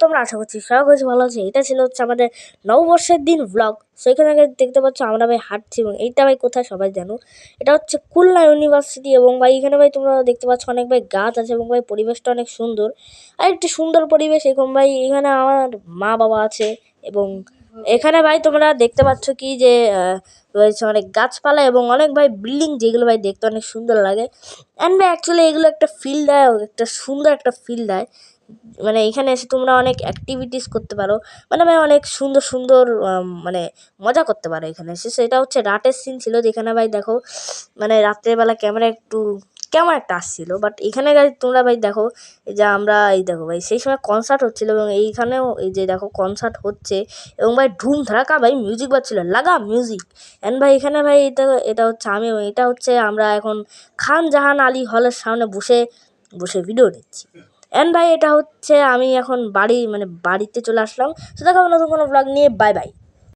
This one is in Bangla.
তোমরা আশা করছি সবাই কিছু ভালো আছে। এটা ছিল হচ্ছে আমাদের নববর্ষের দিন ব্লগ। সেখানে দেখতে পাচ্ছ আমরা ভাই হাঁটছি এবং এইটা ভাই কোথায় সবাই জানো, এটা হচ্ছে খুলনা ইউনিভার্সিটি। এবং ভাই এখানে ভাই তোমরা দেখতে পাচ্ছ অনেক ভাই গাছ আছে এবং ভাই পরিবেশটা অনেক সুন্দর, আর একটি সুন্দর পরিবেশ। এবং ভাই এখানে আমার মা বাবা আছে এবং এখানে ভাই তোমরা দেখতে পাচ্ছ কি যে রয়েছে অনেক গাছপালা এবং অনেক ভাই বিল্ডিং, যেগুলো ভাই দেখতে অনেক সুন্দর লাগে। অ্যান্ড ভাই অ্যাকচুয়ালি এগুলো একটা ফিল দেয়, একটা সুন্দর একটা ফিল দেয়। মানে এখানে এসে তোমরা অনেক অ্যাক্টিভিটিস করতে পারো, মানে ভাই অনেক সুন্দর সুন্দর মানে মজা করতে পারো এখানে এসে। সেটা হচ্ছে রাতের সিন ছিল, যেখানে ভাই দেখো মানে রাত্রেবেলা ক্যামেরা একটু কেমন একটা আসছিল। বাট এখানে গাইজ তোমরা ভাই দেখো এই যে আমরা এই দেখো ভাই সেই সময় কনসার্ট হচ্ছিলো এবং এইখানেও এই যে দেখো কনসার্ট হচ্ছে এবং ভাই ধুম ধারাকা ভাই মিউজিক বাজছিল, লাগা মিউজিক। অ্যান্ড ভাই এখানে ভাই এটা হচ্ছে এটা হচ্ছে আমরা এখন খান জাহান আলী হলের সামনে বসে বসে ভিডিও নিচ্ছি। অ্যান্ড ভাই এটা হচ্ছে আমি এখন বাড়িতে চলে আসলাম। তো দেখো নতুন কোনো ব্লগ নিয়ে, বাই বাই।